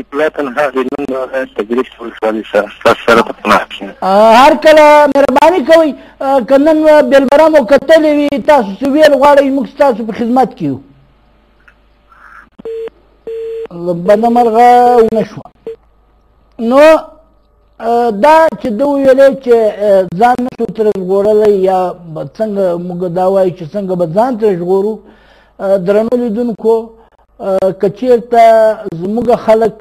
اطلاعاً هغه نن د ولایت د ګرشت ولسوالۍ سره ستاسو سره په تماس کې یم. هر کله مهرباني کوئ که نن بېلبره مو کتلې وي تاسو څه ویل غواړئ موږ ستاسو په خدمت کې یو. بدمرغه ونه شوه. نو دا چې ده وویلی چې ځان نشو ترې ژغورلی یا څنګه موږ دا وایو چې څنګه به ځان ترې ژغورو. درنو لیدونکو که چېرته زموږ خلک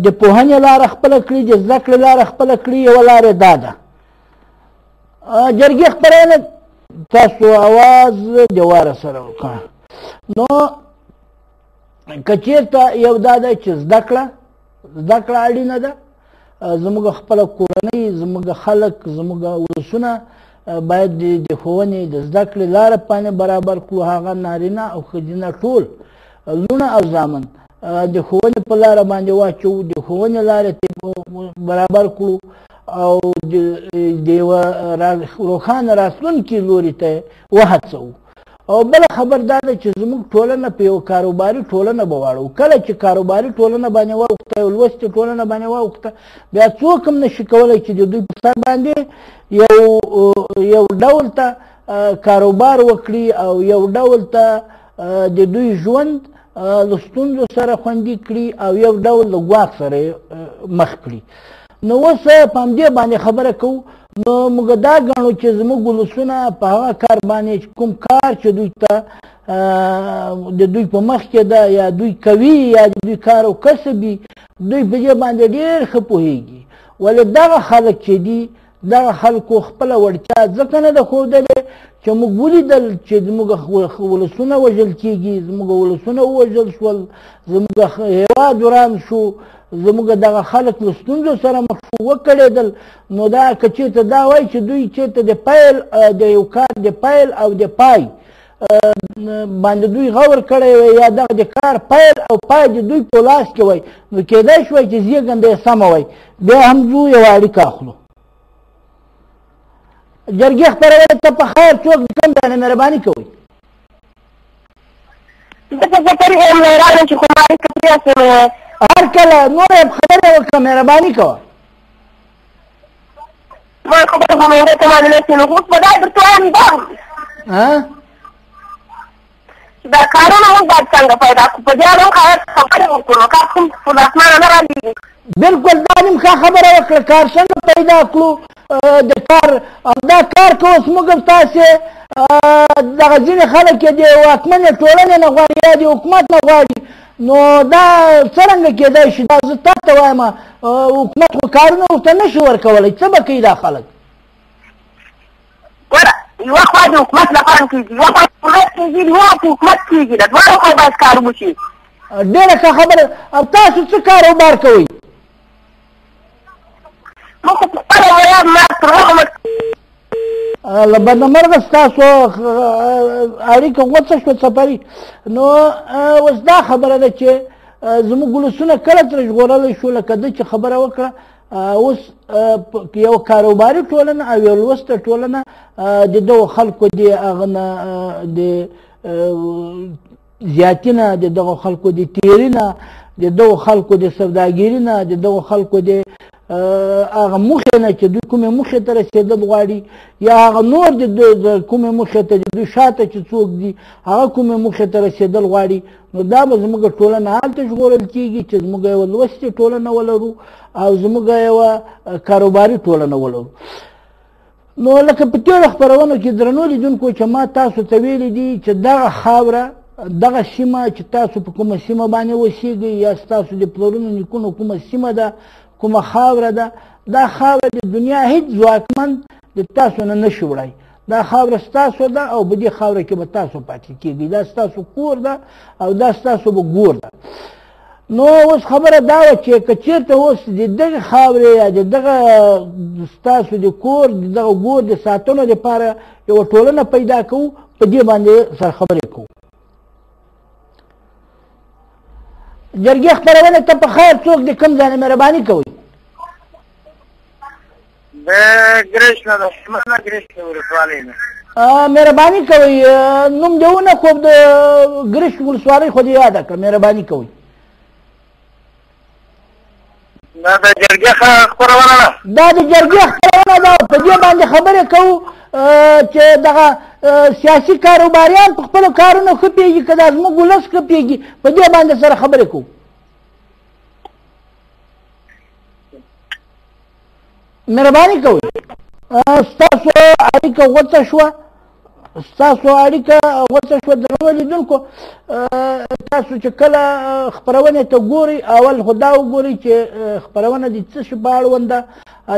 د پوهنې لاره خپله کړي د زده کړې لاره خپله کړي یوه لاره دا ده. جرګې خپرونه تاسو اواز د واره سره وکړه. نو که چېرته یو دا ده چې زده کړه اړینه ده. زموږ خپله کورنۍ زموږ خلک زموږ ولسونه باید د ښوونې د زده کړې لاره باندې برابر کړو. هغه نارینه او ښځینه ټول لوڼه او زامن د ښوونې په لاره باندې واچوو. د ښوونې لارې ته برابر کړو او د یوه روښانه راتلونکي لوري ته وهڅوو. او بله خبر دا ده چې زموږ ټولنه په یو کاروباري ټولنه به واړو. کله چې کاروباري ټولنه باندې واوښته یو لوستې ټولنه باندې واوښته بیا څوک هم نشي کولی چې د دوی په سر باندې یو ډول ته کاروبار وکړي او یو ډول ته د دوی ژوند له ستونزو سره خوندي کړي او یو ډول له ګواښ سره مخ کړي. نو اوس په همدې باندې خبره کوو. نو موږ دا ګڼو چې زموږ ولسونه په هغه کار باندې کوم کار چې دوی ته د دوی په مخ کې ده یا دوی کوي یا د دوی کار او کسب وي دوی په دې باندې ډېر ښه پوهېږي. ولې دغه خلک چې دي دغه خلکو خپله وړتیا ځکه نه ده ښودلې چې موږ ولیدل چې زموږ ولسونه وژل کېږي زموږ ولسونه ووژل شول زموږ هېواد وران شو زموږ دغه خلک له ستونزو سره مخ شو وکړېدل. نو دا که چېرته دا وایي چې دوی چېرته د پیل د یو کار د پیل او د پای باندې دوی غور کړی وی یا دغه د کار پیل او پای د دوی په لاس کې وی نو کېدای شوی چې زېږنده یې سمه وی بیا هم ځو یوه اړیکه اخلو. جرګې خپرونې ته په خیر څوک د کوم ځای نه مهرباني کوئ. هر کله نور یې خبرې وکړه مهرباني کوه. دا کارونه موږ باید څنګه پیدا کړو په دې اړه هم خبرې وکړو. کار کوم خو اسمانه نه رالېږي. بلکل دا نیم ښه خبره وکړه. کار څنګه پیدا کړو د کار دا کار که اوس موږ تاسې دغه ځینې خلک یې د واکمنې ټولنې نه غواړي یا د حکومت نه غواړي نو دا څرنګه کېدای شي. دا زه تا ته وایم حکومت خو کارونه ورته نه شي ورکولی. څه به کوي دا خلک؟ ګوره یوه خوا د حکومت لپاره کېږي یوه خوا دولت کېږي یوه خوا حکومت کېږي د دواړو خوا باید کار وشي. ډېره ښه خبره. او تاسو څه کاروبار کوئ؟ موږ خو په خپله ویاړ مار تر هغه له بدمرغه ستاسو اړیکه غوڅه شوه سفري. نو اوس دا خبره ده چې زموږ ولسونه کله ترې ژغورلی شو لکه ده چې خبره وکړه. اوس یو کاروباري ټولنه او یو لوسته ټولنه د دغو خلکو د هغه نه د زیاتي نه د دغو خلکو د تیري نه د دغو خلکو د سوداګري نه د دغو خلکو د هغه موخې نه چې دوی کومې موخې ته رسېدل غواړي یا هغه نور د کومې موخې ته د دوی شاته چې څوک دي هغه کومې موخې ته رسېدل غواړي. نو دا به زموږ ټولنه هلته ژغورل کېږي چې زموږ یوه لوستې ټولنه ولرو او زموږ یوه کاروباري ټولنه ولرو. نو لکه په تېرو خپرونو کې درنو لیدونکو چې ما تاسو ته ویلي دي چې دغه خاوره دغه سیمه چې تاسو په کومه سیمه باندې اوسېږئ یا ستاسو د پلرونو نیکونو کومه سیمه ده کومه خاوره ده دا خاوره د دنیا هیڅ ځواکمن د تاسو نه نشي وړی. دا خاوره ستاسو ده او په دې خاوره کې به تاسو پاتې کېږئ. دا ستاسو کور ده او دا ستاسو به ګور ده. نو اوس خبره دا وه چې که چېرته اوس د دغې خاورې یا د دغه ستاسو د کور د دغه ګور د ساتنو دپاره یوه ټولنه پیدا کوو په دې باندې سره خبرې کوو. جرګې خپرونې ته په خیر څوک د کوم ځای نه مهرباني کوئ. د ګرشت نه د شمال ګرشت ولسوالۍ نه مهرباني کوئ. نوم دې ونه خوب د ګرشت ولسوالۍ خو دې یاده کړه. مهرباني کوئ. دا د جرګې خپرونه ده. دا د جرګې خپرونه ده. په دې باندې خبرې کوو چې دغه سیاسي کاروباریان په خپلو کارونو ښه پوهېږي که دا زموږ ولس ښه پوهېږي په دې باندې سره خبرې کوو. مهرباني کوئ. ستاسو اړیکه غوڅه شوه، ستاسو اړیکه غوڅه شوه. درنو لیدونکو، تاسو چې کله خپرونې ته ګورئ اول خو دا وګورئ چې خپرونه د څه شي په اړوند ده.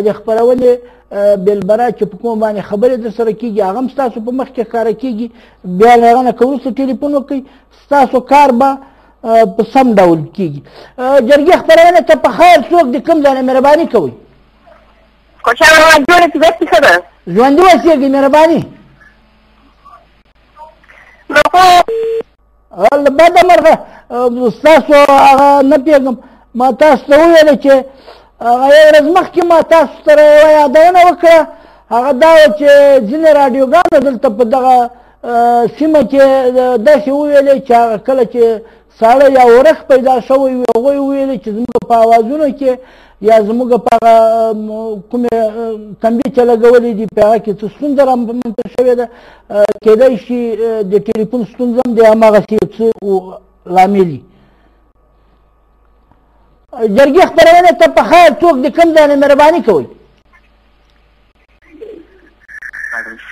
د خپرونې بیلبره چې په کوم باندې خبرې در سره کېږي هغه هم ستاسو په مخ کې ښکاره کېږي. بیا له هغه نه که وروسته ټلیفون وکړئ ستاسو کار به په سم ډول کېږي. جرګې خپرونې ته په خیر څوک د کوم ځای نه مهرباني کوئ؟ خوشحاله بابا جوړې طبیعت کیسه ده. ژوندي اوسېږئ مهرباني. بده مرغه ستاسو هغه نه پوهېږم ما تاسو ته وویله چې هغه یو ورځ مخکې ما تاسو سره یوه یادونه وکړه. هغه دا وه چې ځینې راډیوګانو دلته په دغه سیمه کې داسې وویلې چې هغه کله چې ساړه یا ورښ پیدا شوی وي هغوی وویلې چې زموږ په اوازونو کې یا زموږ په هغه کومې کمبې چې لګولې دي په هغه کې څه ستونزه رامنځته شوې ده. کیدای شي د ټلیفون ستونزه هم د هماغسې څه لامل وي. جرګې خپرونې ته په خیر څوک د کوم ځای نه مهرباني کوئ؟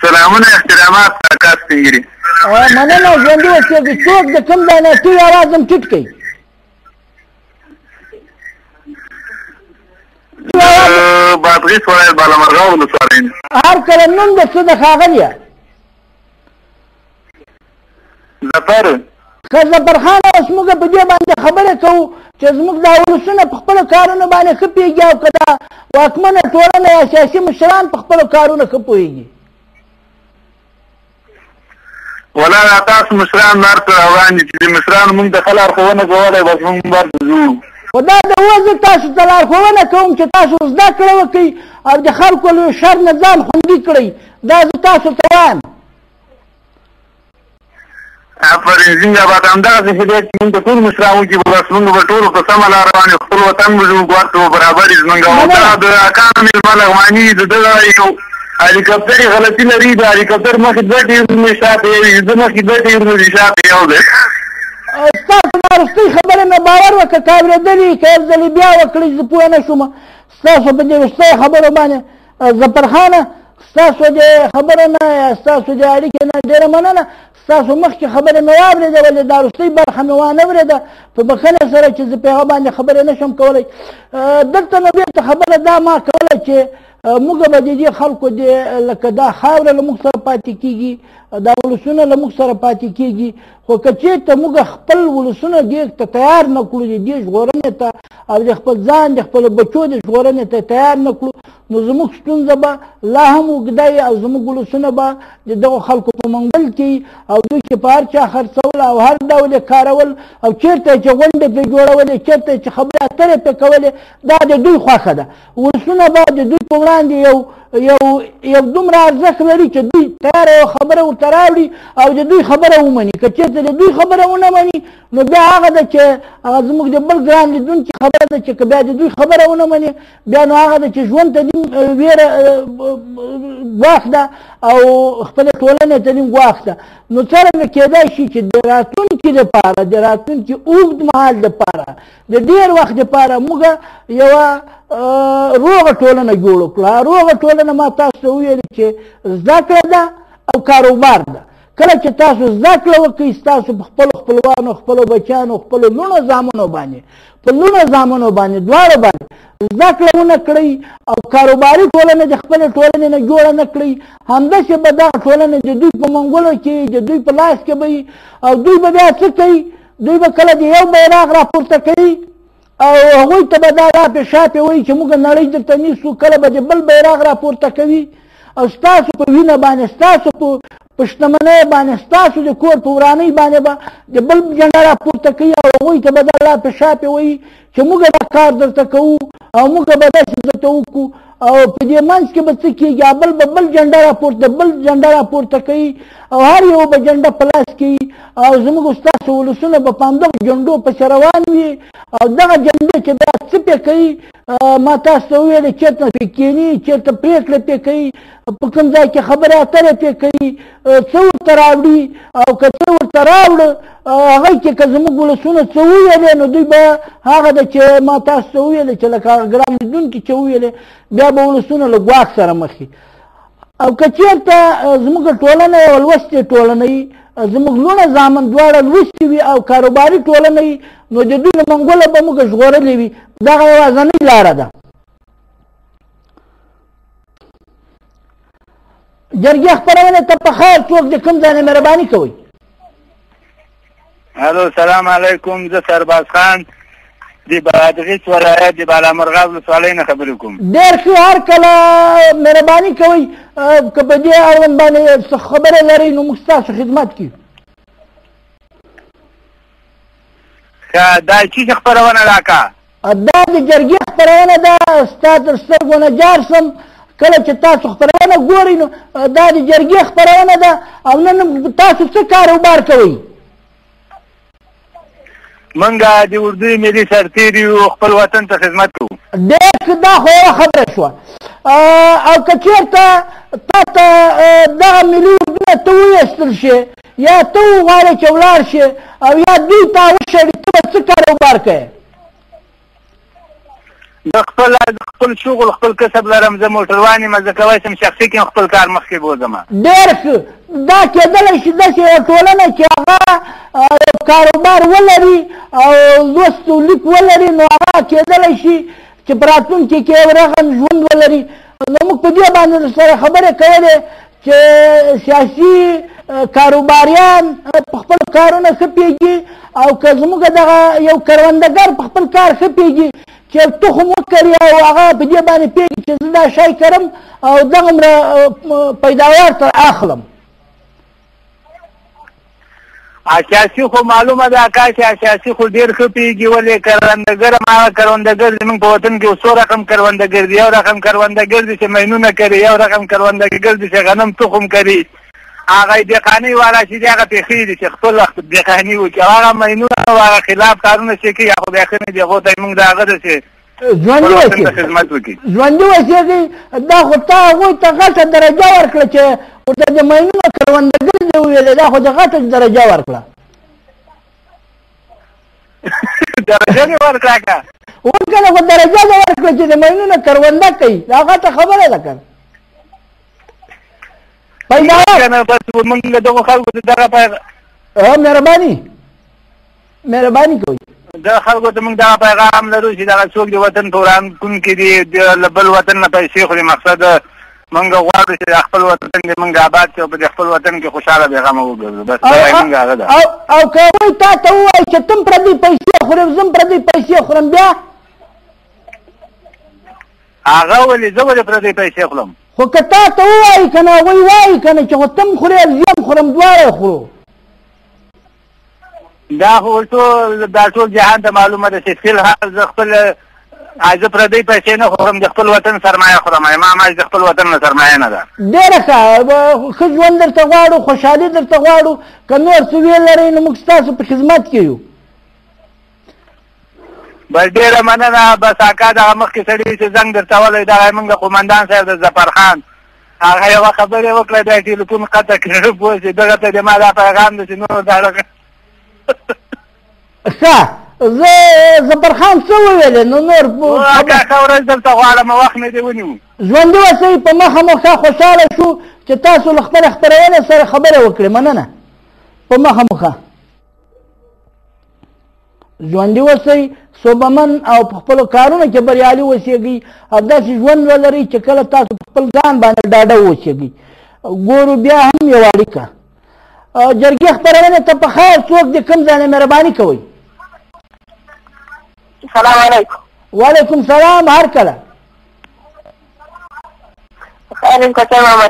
سلامونه احترامات کاکا سپین ږیري. مننه. ژوندي اوسېږئ. څوک د کوم ځای نه ټیټ اواز هم ټیټ کوئ. بادغیس ولایت بالامرغه ولسوالۍ نه. هر کله نوم د څه د ښاغلیه؟ ظفر. که ظفرخان اوس موږ په دې باندې خبرې کوو چې زموږ دا ولسونه په خپلو کارونو باندې ښه پوهېږي او که دا واکمنه ټولنه یا سیاسي مشران په خپلو کارونو ښه پوهېږي. ولا تاسو مشران نار ته روان دي چې د مشرانو موږ د ښه لارښوونه کولی بس موږ ورته ځو. خو دا د زه تاسو ته لارښوونه کوم چې تاسو زده کړه وکړئ او د خلکو له شر نه ځان خوندي کړئ. دا زه تاسو ته وایم. آفرین. زنده‌باد. همدغسې هدایت موږ ته ټول مشران وکړي بس موږ به ټولو په سمه لاره باندې خپل وطن به زموږ ورته برابر وي زموږ. او دا د اکا مېلمه لغماني د دغه یو هلیکاپټر یې غلطي لري. د هلیکاپټر مخکې دوه ټیرونه شاته یو وي، د مخکې دوه ټیرونه شاته یو دی. ستاسو دا وروستۍ خبرې مې باور وکړه که اورېدلې که یو ځلې بیا وکړئ زه پوه نه شوم. ستاسو په دې وروستیو خبرو باندې ظفرخانه ستاسو د خبرو نه یا ستاسو د اړیکې نه ډېره مننه. ستاسو مخکې خبرې مې واورېده ولې دا وروستۍ برخه مې وانه اورېده په بښنې سره چې زه په هغه باندې خبرې نه شم کولی. دلته نو بېرته خبره دا ما کوله چې موږ به د دې خلکو د لکه دا خاوره له موږ سره پاتې کېږي، دا ولسونه له موږ سره پاتې کېږي. خو که چېرته موږ خپل ولسونه دې ته تیار نه کړو د دې ژغورنې ته او د خپل ځان د خپلو بچو د ژغورنې ته تیار نه کړو نو زموږ ستونزه به لا هم اوږده وي او زموږ ولسونه به د دغو خلکو په منګل کې او دوی چې په هر چا خرڅول او هر ډول یې کارول او چېرته چې غونډې پرې جوړولې چېرته چې خبرې اترې پرې کولې دا د دوی خوښه ده. ولسونه به د دوی په وړاندې یو دومره ارزښت لري چې دوی تیاره یو خبره ورته راوړي او د دوی خبره ومني. که چېرته د دوی خبره ونه مني نو بیا هغه ده چې هغه زموږ د بل ګران لیدونکي خبره ده چې که بیا د دوی خبره ونه مني بیا نو هغه ده چې ژوند ته نیم ویره ګواښ ده او خپلې ټولنې ته نیم ګواښ ده. نو څرنګه کېدای شي چې د راتلونکي دپاره د راتلونکي اوږد مهال دپاره د ډېر وخت دپاره موږ یوه روغه ټولنه جوړه کړو. روغه ټولنه ما تاسو ته وویل چې زده کړه ده او کاروبار ده. کله چې تاسو زده کړه وکړئ ستاسو په خپلو خپلوانو خپلو بچیانو خپلو لوڼو زامنو باندې په لوڼو زامنو باندې دواړو باندې زده کړه ونه کړئ او کاروباري ټولنه د خپلې ټولنې نه جوړه نه کړئ همداسې به دغه ټولنه د دوی په منګولو کې د دوی په لاس کې به وي او دوی به بیا څه کوي؟ دوی به کله د یو بیرغ راپورته کوي او هغوی ته به دا لاپې شاپې وایي چې موږ نړۍ درته نیسو، کله به د بل بیرغ راپورته کوي او ستاسو په وینه باندې ستاسو په شتمنۍ باندې ستاسو د کور په ورانۍ باندې به د بل جنډه راپورته کوي او هغوی ته به دا لاپې شاپې وایي چې موږ دا کار درته کوو او موږ به داسې درته وکړو او په دې منځ کې به څه کېږي بل به بل جنډه راپورته کوي او هر یو به جنډه په لاس کوي او زموږ ستاسو ولسونه به په همدغه جنډو پسې روان وي او دغه جنډې چې بیا څه پې کوي ما تاسو ته وویلې چېرته پې کښېني چېرته پرېکړه پې کوي په کوم ځای کې خبرې اترې پې کوي څه ورته راوړي او که څه ورته راوړه هغه کې که زموږ ولسونه څه وویلې نو دوی به هغه ده چې ما تاسو ته وویلې چې لکه ګران لیدونکي چې وویلې بیا به ولسونه له ګواښ سره مخ وي او که چېرته زموږ ټولنه یوه لوستې ټولنه وي زموږ لوڼه زامن دواړه لوستي وي او کاروباري ټولنه وي نو د دوی له منګوله به موږ ژغورلې وي دغه یوازنۍ لاره ده جرګې خپرونې ته په خیر څوک د کوم ځای نه مهرباني کوئ الو سلام علیکم زه سرباز خان د بادغیس ولایت د بالامرغاب ولسوالۍ نه خبرې کوم ډېر ښه هر کله مهرباني کوئ که په دې اړوند باندې څه خبرې لرئ نو موږ ستاسو خدمت کوو ښه دا چیز خپرونه ده که دا د جرګې خپرونه ده ستا تر سترګو نه جار سم کله چې تاسو خپرونه ګورئ نو دا د جرګې خپرونه ده او نن تاسو څه کاروبار کوئ منګه د اردو ملي سرتېري یو خپل وطن ته خدمت کوو ډېر ښه دا خو یوه خبره شوه او که چېرته تا ته دغه ملي اردونه ته وویستل شي یا ته وغواړې چې ولاړ شي او یا دوی تا وشړي ته به څه کاروبار کوې د خپل شغل خپل کسب لرم زه موټروان یم زه کولی شم شخصي کې خپل کار مخکې بوځم ډېر ښه دا کېدلی شي داسې یوه ټولنه چې هغه کاروبار ولري او لوست و لیک ولري نو هغه کېدلی شي چې په راتلونکي کې یو رغم ژوند ولري نو موږ په دې باندې سره خبرې کولې چې سیاسي کاروباریان په خپلو کارونه ښه پوهېږي او که زموږ دغه یو کروندګر په خپل کار ښه پوهېږي چې تخم وکري او هغه په دې باندې پوهېږي چې زه دا شی کرم او دغومره پیداوار تر اخلم سیاسي خو معلومه ده اکا چې سیاسي خو ډېر ښه پوهېږي ولې کروندګر هماغه کروندګر زموږ په وطن کې اوس څو رقم کروندګر دي یو رقم کروندګر دي چې مینونه کري یو رقم کروندګر دي چې غنم تخم کري هغه دهقانۍ والا چې دي هغه پېښې دي چې خپل دهقاني وکړي او هغه مینونه او هغه خلاف کارونه چې کوي خو بیا ښه نه دي هغو ته یې مونږ د هغه داسې خدمت وکړي ژوندي اوسېږي دا خو تا هغوی ته غټه درجه ورکړه چې ورته د مینونه کروندګر دې وویلې دا خو د غټه درجه ورکړه درجه دې ورکړه که ورکړه خو درجه دې ورکړه چې د مینونه کرونده کوي دا غټه خبره ده که کنه بس موږ له دغو خلکو ته دغه مهرباني کوئ دغه خلکو ته موږ دغه پیغام لرو چې دغه څوک د وطن په ورانکونکي دي له بل وطن نه پیسې خوري مقصد موږ غواړو چې د خپل وطن دې موږ آباد کړو په د خپل وطن کې خوشحاله بېغمه وګرځو بس دا یې موږ هغه ده او که هغوی تا ته ووایي چې تم پردۍ پیسې خورې زم پردۍ پیسې خورم بیا هغه ولې زه ولې پردۍ پیسې خورم خو که تا ته ووایي که نه هغوی وایي که نه چې خو تم خورې زه خورم دواړه خورو دا خو دا ټول جهان ته معلومه ده چې فی الحال زه خپل زه پردۍ پیسې نه خورم د خپل وطن سرمایه خورم ما د خپل وطن نه سرمایه نه ده ډېره ښه ژوند درته غواړو خوشحالي درته غواړو که نور څه ویل لرئ نو موږ ستاسو په خدمت کې یو بس ډېره مننه بس اکا دغه مخکې سړي چې زنګ درته ولی دغه زموږ قومندان صاحب د ظفرخان هغه یوه خبرې وکړه دا ټلیفون قطع کړی پوه شي دغه ته د ما دا پیغام ده چې نور دا ښه زه ظفرخان څه وویلې نو نور اکا ښه ورځ درته غواړم وخت مې دې ونیو ژوندي اوسئ په مخه مخه خوشحاله شو چې تاسو له خپلې خپرونې سره خبرې وکړې مننه په مخه مخه ژوندي اوسئ صوبمن او په خپلو کارونو کې بریالي اوسېږئ او داسې ژوند ولرئ چې کله تاسو په خپل ځان باندې ډاډه اوسېږئ ګورو بیا هم یو اړیکه جرګې خپرونې ته په خیر څوک د کوم ځای نه مهرباني کوئ السلام علیکم وعلیکم سلام هر کله خیر یم کوچر محمد